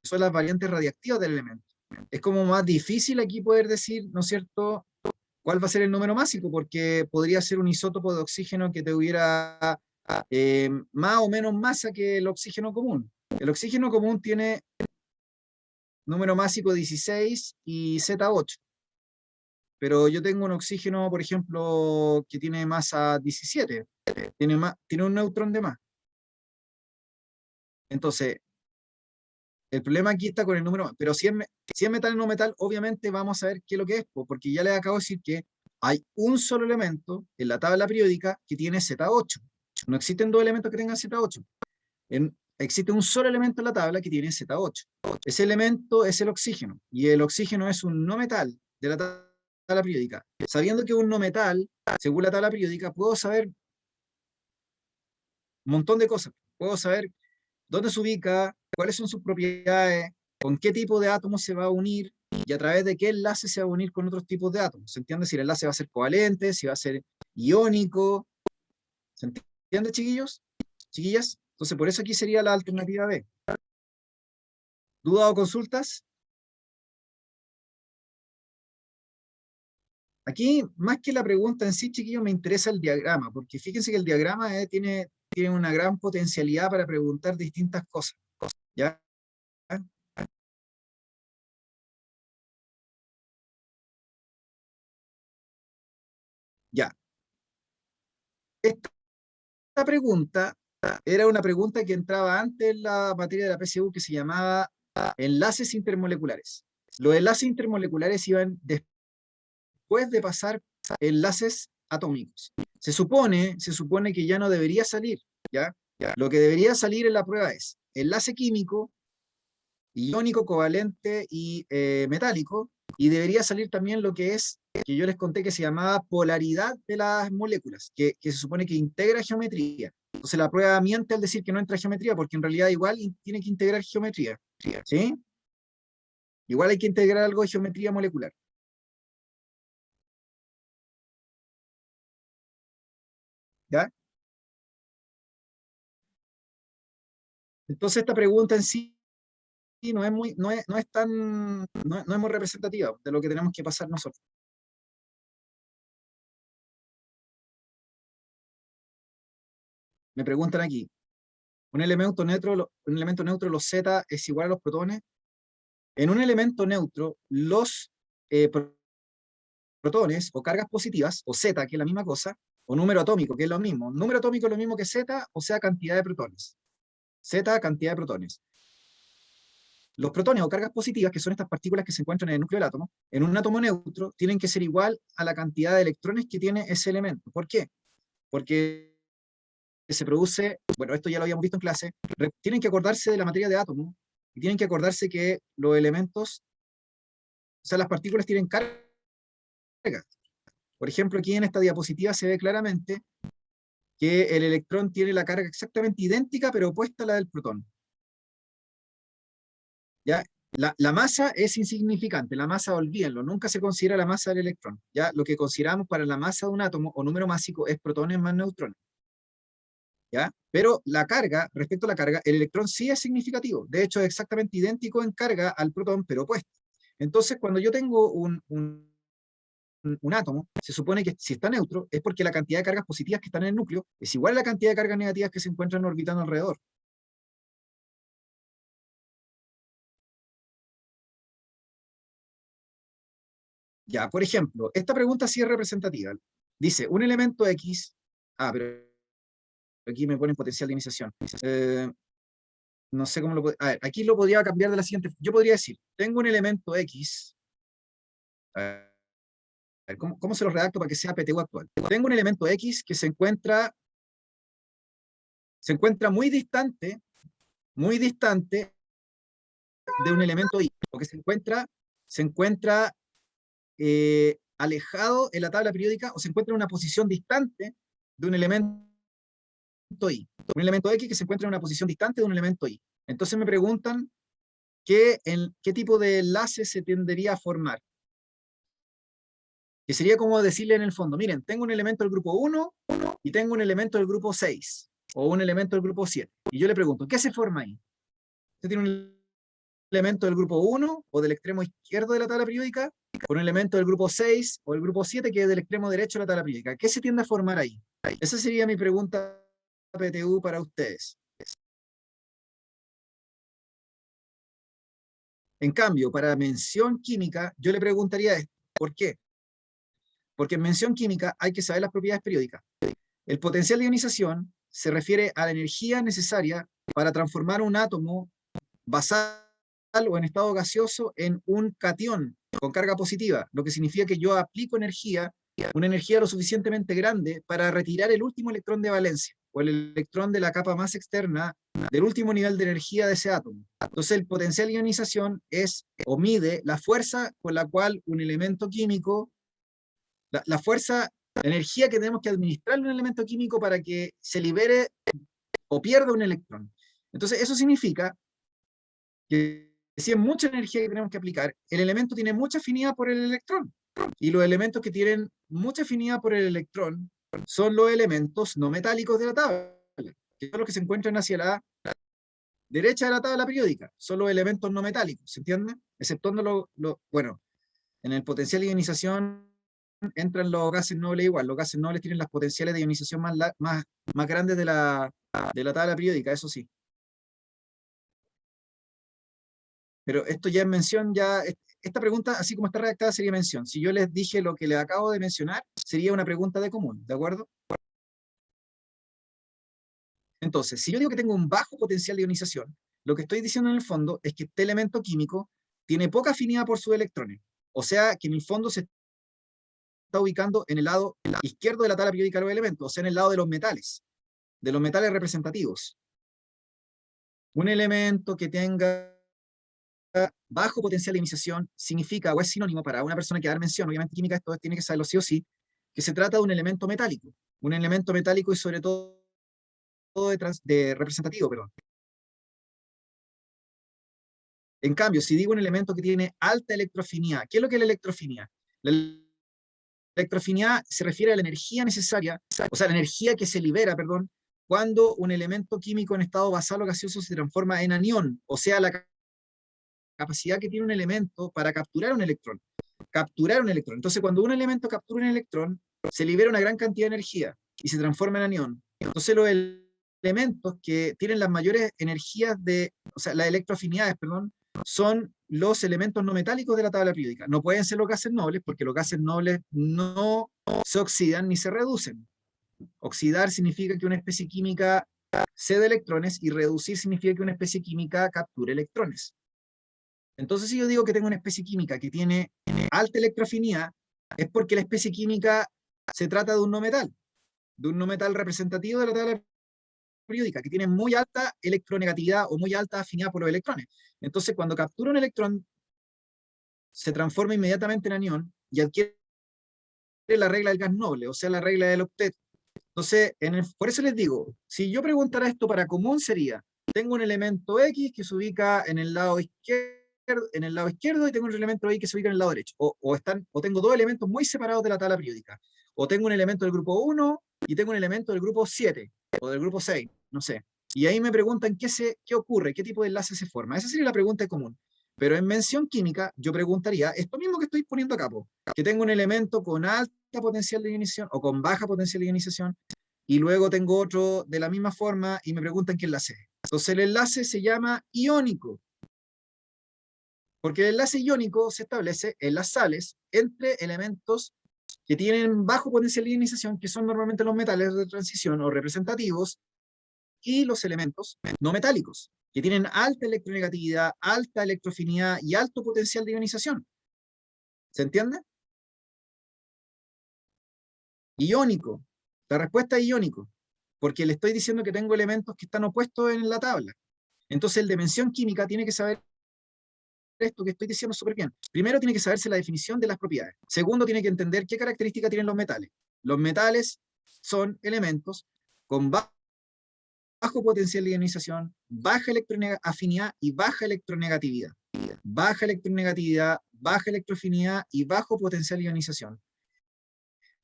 S1: Son las variantes radiactivas del elemento. Es como más difícil aquí poder decir, ¿no es cierto?, cuál va a ser el número másico, porque podría ser un isótopo de oxígeno que tuviera más o menos masa que el oxígeno común. El oxígeno común tiene número másico 16 y Z8. Pero yo tengo un oxígeno, por ejemplo, que tiene masa 17. Tiene un neutrón de más. Entonces, el problema aquí está con el número, pero si es metal o no metal, obviamente vamos a ver qué es lo que es, porque ya les acabo de decir que hay un solo elemento en la tabla periódica que tiene Z8. No existen dos elementos que tengan Z8. Existe un solo elemento en la tabla que tiene Z8. Ese elemento es el oxígeno, y el oxígeno es un no metal de la tabla periódica. Sabiendo que es un no metal, según la tabla periódica, puedo saber un montón de cosas. Puedo saber dónde se ubica, cuáles son sus propiedades, con qué tipo de átomos se va a unir y a través de qué enlace se va a unir con otros tipos de átomos. ¿Se entiende? Si el enlace va a ser covalente, si va a ser iónico. ¿Se entiende, chiquillos? ¿Chiquillas? Entonces, por eso aquí sería la alternativa B. ¿Dudas o consultas? Aquí, más que la pregunta en sí, chiquillos, me interesa el diagrama, porque fíjense que el diagrama tiene una gran potencialidad para preguntar distintas cosas. ¿Ya? Ya. Esta pregunta era una pregunta que entraba antes en la materia de la PSU que se llamaba enlaces intermoleculares. Los enlaces intermoleculares iban después de pasar enlaces atómicos. Se supone que ya no debería salir, ¿ya? Lo que debería salir en la prueba es enlace químico, iónico, covalente y metálico, y debería salir también lo que es, que yo les conté que se llamaba polaridad de las moléculas, que se supone que integra geometría. Entonces la prueba miente al decir que no entra geometría, porque en realidad igual tiene que integrar geometría, ¿sí? Igual hay que integrar algo de geometría molecular. ¿Ya? Entonces esta pregunta en sí no es muy, no es tan, no es muy representativa de lo que tenemos que pasar nosotros. Me preguntan aquí, un elemento neutro, los Z es igual a los protones. En un elemento neutro, los protones o cargas positivas, o Z, que es la misma cosa, o número atómico, que es lo mismo. Número atómico es lo mismo que Z, o sea, cantidad de protones. Z, cantidad de protones. Los protones o cargas positivas, que son estas partículas que se encuentran en el núcleo del átomo, en un átomo neutro, tienen que ser igual a la cantidad de electrones que tiene ese elemento. ¿Por qué? Porque se produce, bueno, esto ya lo habíamos visto en clase, tienen que acordarse de la materia de átomo, y tienen que acordarse que los elementos, o sea, las partículas tienen carga. Por ejemplo, aquí en esta diapositiva se ve claramente que el electrón tiene la carga exactamente idéntica, pero opuesta a la del protón. ¿Ya? La masa es insignificante, la masa olvídenlo, nunca se considera la masa del electrón. ¿Ya? Lo que consideramos para la masa de un átomo o número másico es protones más neutrones. ¿Ya? Pero la carga, respecto a la carga, el electrón sí es significativo. De hecho, es exactamente idéntico en carga al protón, pero opuesto. Entonces, cuando yo tengo un átomo, se supone que si está neutro, es porque la cantidad de cargas positivas que están en el núcleo es igual a la cantidad de cargas negativas que se encuentran orbitando alrededor. Ya, por ejemplo, esta pregunta sí es representativa. Dice, un elemento X, pero aquí me ponen potencial de iniciación. No sé cómo lo puedo, a ver, aquí lo podría cambiar de la siguiente. Yo podría decir, tengo un elemento X, a ver, ¿cómo se lo redacto para que sea PTU actual? Tengo un elemento X que se encuentra muy distante de un elemento Y, porque se encuentra alejado en la tabla periódica o se encuentra en una posición distante de un elemento Y. Un elemento X que se encuentra en una posición distante de un elemento Y. Entonces me preguntan qué tipo de enlace se tendería a formar. Que sería como decirle en el fondo, miren, tengo un elemento del grupo 1 y tengo un elemento del grupo 6 o un elemento del grupo 7. Y yo le pregunto, ¿qué se forma ahí? ¿Usted tiene un elemento del grupo 1 o del extremo izquierdo de la tabla periódica, con un elemento del grupo 6 o el grupo 7 que es del extremo derecho de la tabla periódica? ¿Qué se tiende a formar ahí? Esa sería mi pregunta PTU para ustedes. En cambio, para mención química, yo le preguntaría esto. ¿Por qué? Porque en mención química hay que saber las propiedades periódicas. El potencial de ionización se refiere a la energía necesaria para transformar un átomo basal o en estado gaseoso en un catión con carga positiva, lo que significa que yo aplico energía, una energía lo suficientemente grande para retirar el último electrón de valencia o el electrón de la capa más externa del último nivel de energía de ese átomo. Entonces el potencial de ionización es o mide la fuerza con la cual un elemento químico, la fuerza, la energía que tenemos que administrar en un elemento químico para que se libere o pierda un electrón. Entonces eso significa que si es mucha energía que tenemos que aplicar, el elemento tiene mucha afinidad por el electrón. Y los elementos que tienen mucha afinidad por el electrón son los elementos no metálicos de la tabla, que son los que se encuentran hacia la derecha de la tabla periódica. Son los elementos no metálicos, ¿se entiende? Exceptuando bueno, en el potencial de ionización entran los gases nobles igual. Los gases nobles tienen las potenciales de ionización más grandes de la tabla periódica, eso sí. Pero esto ya es mención, esta pregunta, así como está redactada, sería mención. Si yo les dije lo que les acabo de mencionar, sería una pregunta de común, ¿de acuerdo? Entonces, si yo digo que tengo un bajo potencial de ionización, lo que estoy diciendo en el fondo es que este elemento químico tiene poca afinidad por sus electrones. O sea, que en el fondo se está ubicando en el lado izquierdo de la tabla periódica de los elementos, o sea, en el lado de los metales representativos. Un elemento que tenga bajo potencial de ionicización significa, o es sinónimo para una persona que da mención, obviamente química esto tiene que saberlo sí o sí, que se trata de un elemento metálico. Un elemento metálico y sobre todo de representativo, perdón. En cambio, si digo un elemento que tiene alta electroafinidad, ¿qué es lo que es la electroafinidad? La electroafinidad se refiere a la energía necesaria, o sea, la energía que se libera, perdón, cuando un elemento químico en estado basal o gaseoso se transforma en anión, o sea, la capacidad que tiene un elemento para capturar un electrón. Capturar un electrón. Entonces, cuando un elemento captura un electrón, se libera una gran cantidad de energía y se transforma en anión. Entonces, los elementos que tienen las mayores energías o sea, las electroafinidades, perdón, son los elementos no metálicos de la tabla periódica. No pueden ser los gases nobles, porque los gases nobles no se oxidan ni se reducen. Oxidar significa que una especie química cede electrones y reducir significa que una especie química capture electrones. Entonces, si yo digo que tengo una especie química que tiene alta electroafinidad, es porque la especie química se trata de un no metal representativo de la tabla periódica, que tiene muy alta electronegatividad o muy alta afinidad por los electrones. Entonces, cuando captura un electrón, se transforma inmediatamente en anión y adquiere la regla del gas noble, o sea, la regla del octeto. Entonces, por eso les digo, si yo preguntara esto para común sería, tengo un elemento X que se ubica en el lado izquierdo y tengo un elemento Y que se ubica en el lado derecho. O tengo dos elementos muy separados de la tabla periódica. O tengo un elemento del grupo 1 y tengo un elemento del grupo 7 o del grupo 6, no sé. Y ahí me preguntan qué ocurre, qué tipo de enlace se forma. Esa sería la pregunta común. Pero en mención química yo preguntaría esto mismo que estoy poniendo acá, que tengo un elemento con alta potencial de ionización o con baja potencial de ionización y luego tengo otro de la misma forma y me preguntan qué enlace es. Entonces el enlace se llama iónico, porque el enlace iónico se establece en las sales entre elementos que tienen bajo potencial de ionización, que son normalmente los metales de transición o representativos, y los elementos no metálicos, que tienen alta electronegatividad, alta electroafinidad y alto potencial de ionización. ¿Se entiende? Iónico. La respuesta es iónico, porque le estoy diciendo que tengo elementos que están opuestos en la tabla. Entonces el de mención química tiene que saber esto que estoy diciendo súper bien. Primero tiene que saberse la definición de las propiedades. Segundo tiene que entender qué características tienen los metales. Los metales son elementos con bajo potencial de ionización, baja electroafinidad y baja electronegatividad. Baja electronegatividad, baja electroafinidad y bajo potencial de ionización.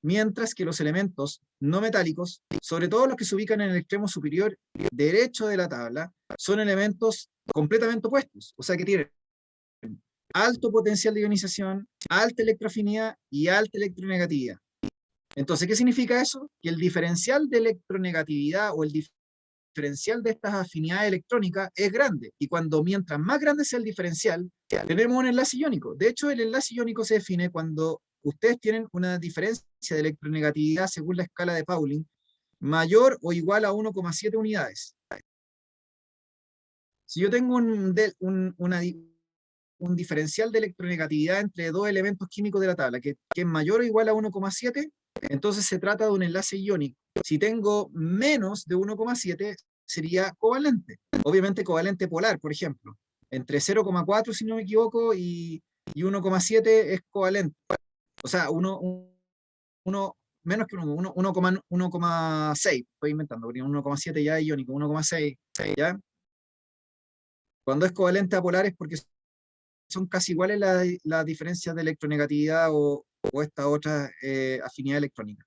S1: Mientras que los elementos no metálicos, sobre todo los que se ubican en el extremo superior derecho de la tabla, son elementos completamente opuestos, o sea que tienen alto potencial de ionización, alta electroafinidad y alta electronegatividad. Entonces, ¿qué significa eso? Que el diferencial de electronegatividad o el diferencial de estas afinidades electrónicas es grande, y mientras más grande sea el diferencial, tenemos un enlace iónico. De hecho, el enlace iónico se define cuando ustedes tienen una diferencia de electronegatividad según la escala de Pauling mayor o igual a 1,7 unidades. Si yo tengo un diferencial de electronegatividad entre dos elementos químicos de la tabla que es mayor o igual a 1,7, entonces se trata de un enlace iónico. Si tengo menos de 1,7, sería covalente. Obviamente covalente polar, por ejemplo. Entre 0,4, si no me equivoco, y 1,7 es covalente. O sea, menos que 1,6. Estoy inventando, porque 1,7 ya es iónico, 1,6, ¿ya? Cuando es covalente a polar es porque son casi iguales las diferencias de electronegatividad o esta otra afinidad electrónica.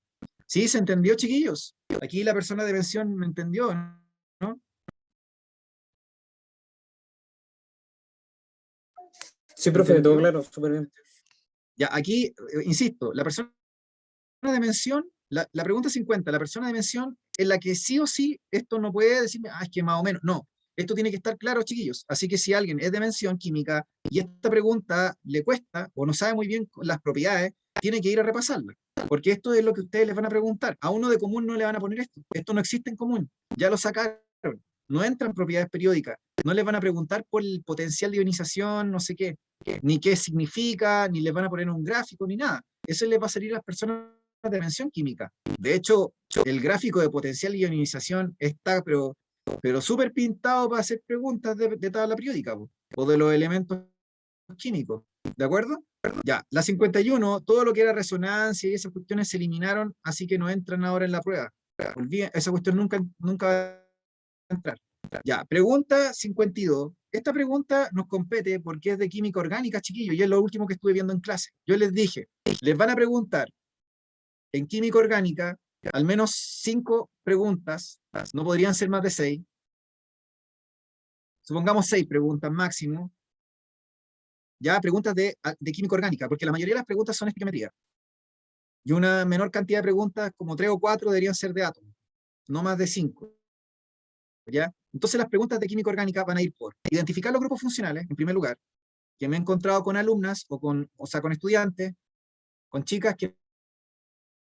S1: ¿Sí? ¿Se entendió, chiquillos? Aquí la persona de mención me entendió, ¿no?
S2: Sí, profe, todo claro, súper bien.
S1: Ya, aquí, insisto, la persona de mención, la pregunta 50, la persona de mención en la que sí o sí esto no puede decirme, es que más o menos, no. Esto tiene que estar claro, chiquillos. Así que si alguien es de mención química y esta pregunta le cuesta o no sabe muy bien las propiedades, tiene que ir a repasarla. Porque esto es lo que ustedes les van a preguntar. A uno de común no le van a poner esto. Esto no existe en común. Ya lo sacaron. No entran propiedades periódicas. No les van a preguntar por el potencial de ionización, no sé qué. ni qué significa, ni les van a poner un gráfico, ni nada. Eso les va a salir a las personas de mención química. De hecho, el gráfico de potencial ionización está, pero súper pintado para hacer preguntas de tabla periódica, po, o de los elementos químicos. ¿De acuerdo? Ya, la 51, todo lo que era resonancia y esas cuestiones se eliminaron, así que no entran ahora en la prueba. Olviden, esa cuestión nunca va a entrar. Ya, pregunta 52. Esta pregunta nos compete porque es de química orgánica, chiquillos, y es lo último que estuve viendo en clase. Yo les dije, les van a preguntar en química orgánica al menos 5 preguntas, no podrían ser más de 6. Supongamos 6 preguntas máximo. Ya, preguntas de química orgánica, porque la mayoría de las preguntas son espirometría. Y una menor cantidad de preguntas, como 3 o 4, deberían ser de átomos, no más de 5. ¿Ya? Entonces las preguntas de química orgánica van a ir por identificar los grupos funcionales, en primer lugar, que me he encontrado con alumnas o sea, con estudiantes, con chicas que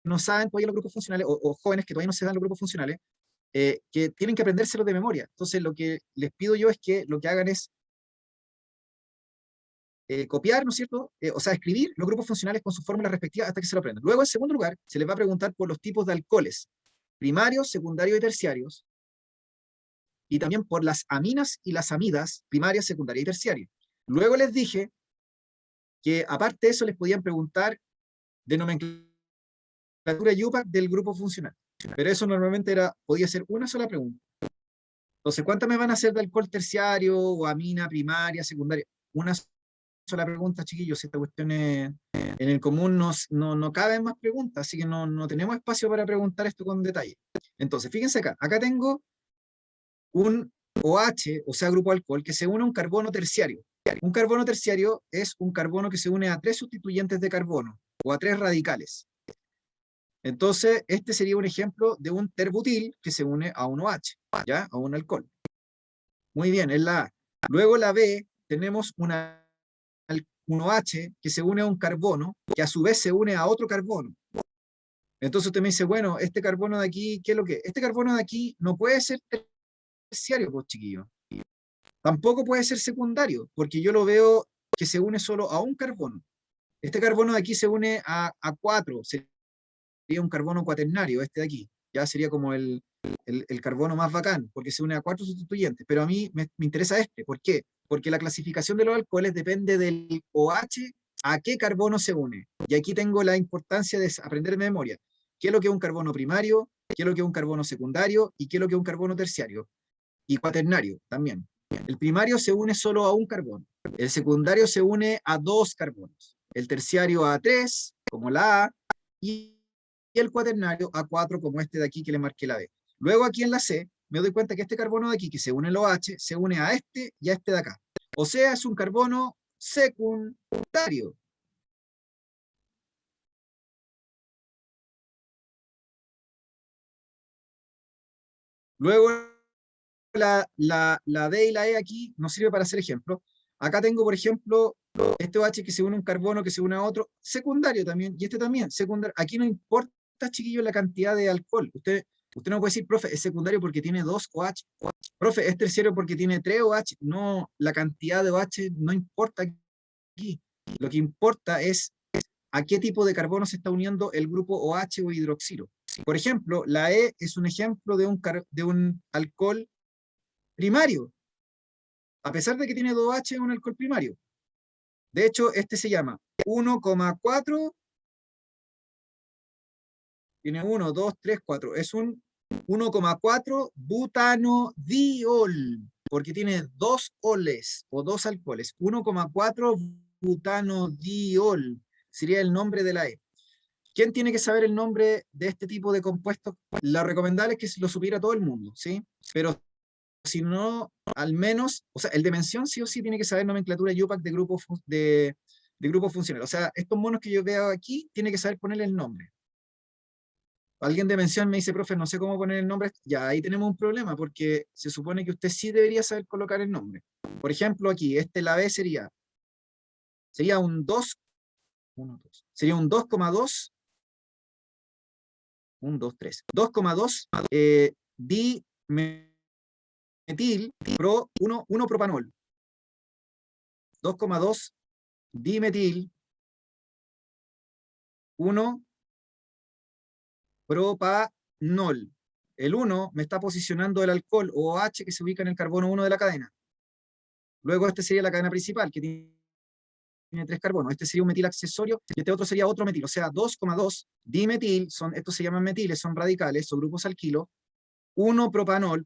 S1: no saben todavía los grupos funcionales, o jóvenes que todavía no se dan los grupos funcionales, que tienen que aprendérselos de memoria. Entonces lo que les pido yo es que lo que hagan es copiar, ¿no es cierto? O sea, escribir los grupos funcionales con sus fórmulas respectivas hasta que se lo aprendan. Luego, en segundo lugar, se les va a preguntar por los tipos de alcoholes, primarios, secundarios y terciarios, y también por las aminas y las amidas, primarias, secundarias y terciarias. Luego les dije que, aparte de eso, les podían preguntar de nomenclatura IUPAC del grupo funcional. Pero eso normalmente podía ser una sola pregunta. Entonces, ¿cuántas me van a hacer de alcohol terciario o amina primaria, secundaria? Una sola pregunta, chiquillos. Esta cuestión es, en el común no caben más preguntas, así que no tenemos espacio para preguntar esto con detalle. Entonces, fíjense acá tengo un OH, o sea, grupo alcohol, que se une a un carbono terciario. Un carbono terciario es un carbono que se une a 3 sustituyentes de carbono, o a 3 radicales. Entonces, este sería un ejemplo de un terbutil que se une a un OH, ¿ya? A un alcohol. Muy bien, es la A. Luego la B, tenemos un OH que se une a un carbono, que a su vez se une a otro carbono. Entonces usted me dice, bueno, este carbono de aquí, ¿qué es lo que es? Este carbono de aquí no puede ser terciario, pues chiquillo. Tampoco puede ser secundario, porque yo lo veo que se une solo a un carbono. Este carbono de aquí se une a 4, sería un carbono cuaternario, este de aquí. Ya sería como el carbono más bacán, porque se une a 4 sustituyentes. Pero a mí me interesa este. ¿Por qué? Porque la clasificación de los alcoholes depende del OH a qué carbono se une. Y aquí tengo la importancia de aprender de memoria. ¿Qué es lo que es un carbono primario? ¿Qué es lo que es un carbono secundario? ¿Y qué es lo que es un carbono terciario? Y cuaternario también. El primario se une solo a un carbono. El secundario se une a 2 carbonos. El terciario a 3, como la A, y el cuaternario a 4, como este de aquí que le marqué la B. Luego aquí en la C, me doy cuenta que este carbono de aquí, que se une al OH, se une a este y a este de acá. O sea, es un carbono secundario. Luego la D y la E aquí nos sirve para hacer ejemplo. Acá tengo, por ejemplo, este OH que se une a un carbono, que se une a otro, secundario también, y este también, secundario. Aquí no importa, chiquillos, la cantidad de alcohol. Usted no puede decir, profe, es secundario porque tiene 2 OH. Profe, es terciario porque tiene 3 OH. No, la cantidad de OH no importa aquí. Lo que importa es a qué tipo de carbono se está uniendo el grupo OH o hidroxilo. Por ejemplo, la E es un ejemplo de un alcohol primario, a pesar de que tiene 2H, es un alcohol primario. De hecho, este se llama 1,4, tiene 1, 2, 3, 4, es un 1,4 butanodiol, porque tiene 2 oles o 2 alcoholes. 1,4 butanodiol sería el nombre de la E. ¿Quién tiene que saber el nombre de este tipo de compuestos? Lo recomendable es que lo supiera todo el mundo, ¿sí? Pero si no, al menos, o sea, el de mención sí o sí tiene que saber nomenclatura IUPAC de grupos funcionales. O sea, estos monos que yo veo aquí, tiene que saber ponerle el nombre. Alguien de mención me dice, profe, no sé cómo poner el nombre. Ya, ahí tenemos un problema, porque se supone que usted sí debería saber colocar el nombre. Por ejemplo, aquí, la B sería un 2, 1, 2, sería un 2,2, 1, 2, 3, 2,2 dimetil pro 1 propanol. 2,2 dimetil 1 propanol. El 1 me está posicionando el alcohol OH que se ubica en el carbono 1 de la cadena. Luego este sería la cadena principal, que tiene 3 carbonos. Este sería un metil accesorio y este otro sería otro metil. O sea, 2,2 dimetil, estos se llaman metiles, son radicales, son grupos alquilo. 1 propanol.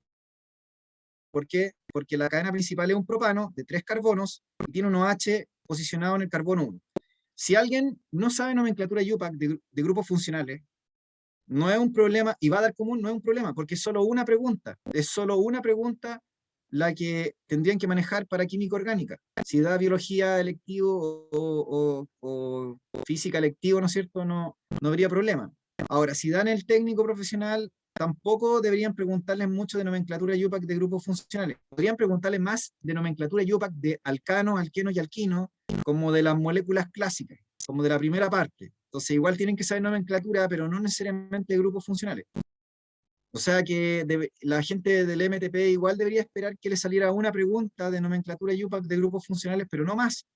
S1: ¿Por qué? Porque la cadena principal es un propano de 3 carbonos y tiene un OH posicionado en el carbono 1. Si alguien no sabe nomenclatura IUPAC de grupos funcionales, no es un problema, y va a dar común, no es un problema, porque es solo una pregunta la que tendrían que manejar para química orgánica. Si da biología electivo o física electivo, ¿no es cierto? No habría problema. Ahora, si dan el técnico profesional, tampoco deberían preguntarles mucho de nomenclatura IUPAC de grupos funcionales. Podrían preguntarles más de nomenclatura IUPAC de alcanos, alquenos y alquinos, como de las moléculas clásicas, como de la primera parte. Entonces, igual tienen que saber nomenclatura, pero no necesariamente de grupos funcionales. O sea que la gente del MTP igual debería esperar que le saliera una pregunta de nomenclatura IUPAC de grupos funcionales, pero no más.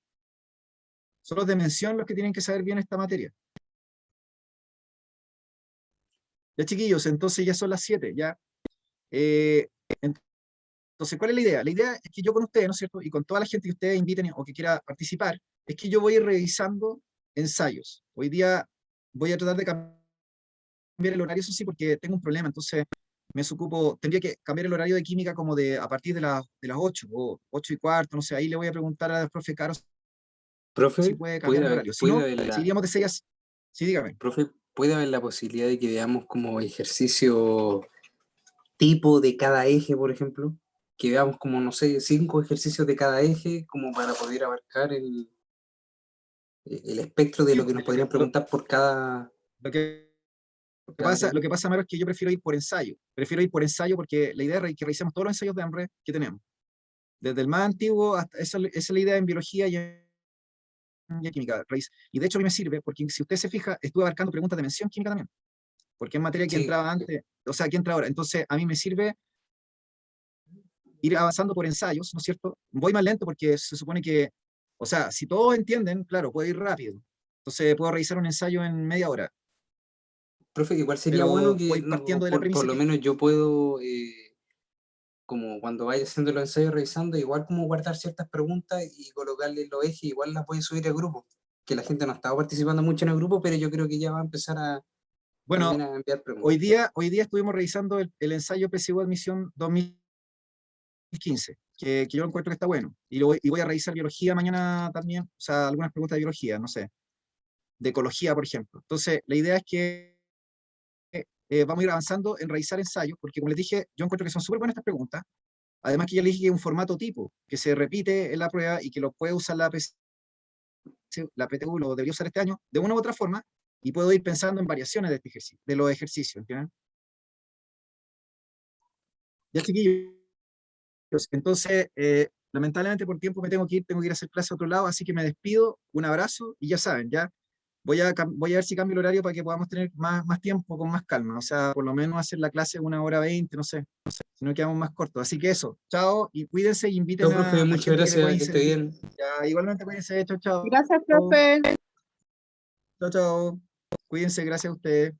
S1: Son los de mención los que tienen que saber bien esta materia. Ya, chiquillos, entonces ya son las 7, ya. Entonces, ¿cuál es la idea? La idea es que yo con ustedes, ¿no es cierto? Y con toda la gente que ustedes inviten o que quiera participar, es que yo voy a ir revisando ensayos. Hoy día voy a tratar de cambiar el horario, eso sí, porque tengo un problema, entonces tendría que cambiar el horario de química como a partir de las 8 o 8:15, no sé, ahí le voy a preguntar a la profe Caro si
S2: Profe,
S1: puede cambiar el horario. Si no, si iríamos de 6 a... Sí, dígame.
S2: profe, ¿puede haber la posibilidad de que veamos como ejercicio tipo de cada eje, por ejemplo? Que veamos como, no sé, 5 ejercicios de cada eje, como para poder abarcar el espectro de
S1: Sí,
S2: lo que nos podrían preguntar por cada
S1: lo que
S2: tema.
S1: pasa, Maro, es que yo prefiero ir por ensayo. Prefiero ir por ensayo porque la idea es que revisemos todos los ensayos de hambre que tenemos. Desde el más antiguo hasta... Esa es la idea en biología y en química. Y de hecho a mí me sirve porque si usted se fija, estuve abarcando preguntas de mención química también. Porque es materia que
S2: Sí,
S1: entraba antes, o sea, que entra ahora. Entonces a mí me sirve ir avanzando por ensayos, ¿no es cierto? Voy más lento porque se supone que, o sea, si todos entienden, claro, puedo ir rápido. Entonces puedo revisar un ensayo en media hora,
S2: profe, igual sería bueno
S1: pero
S2: que
S1: voy partiendo de la
S2: por
S1: premisa
S2: lo
S1: que...
S2: menos yo puedo, como cuando vaya haciendo los ensayos, revisando, igual como guardar ciertas preguntas y colocarle los ejes, igual las voy a subir al grupo. Que la gente no estaba participando mucho en el grupo, pero yo creo que ya va a empezar a también
S1: Bueno,
S2: a enviar
S1: hoy
S2: preguntas.
S1: día, hoy día estuvimos revisando el ensayo PSU Admisión 2015, que yo encuentro que está bueno. Y voy a revisar biología mañana también, o sea, algunas preguntas de biología, no sé, de ecología, por ejemplo. Entonces, la idea es que vamos a ir avanzando en revisar ensayos, porque como les dije, yo encuentro que son súper buenas estas preguntas. Además que ya les dije que es un formato tipo, que se repite en la prueba y que lo puede usar la PTU, lo debería usar este año, de una u otra forma, y puedo ir pensando en variaciones de este ejercicio, de los ejercicios, ¿entienden? Ya, chiquillos, entonces, lamentablemente por tiempo me tengo que ir a hacer clase a otro lado, así que me despido, un abrazo, y ya saben, ya voy a ver si cambio el horario para que podamos tener más tiempo con más calma, o sea, por lo menos hacer la clase 1 hora 20, no sé, si no quedamos más cortos. Así que eso, chao, y cuídense y inviten
S2: Chao, profe,
S1: a
S2: muchas
S1: gente que le
S2: gracias,
S1: pueda
S2: que esté
S1: servir.
S2: bien.
S1: Ya, igualmente cuídense, chao, chao.
S3: Gracias, profe.
S1: Chao, chao. Cuídense, gracias a ustedes.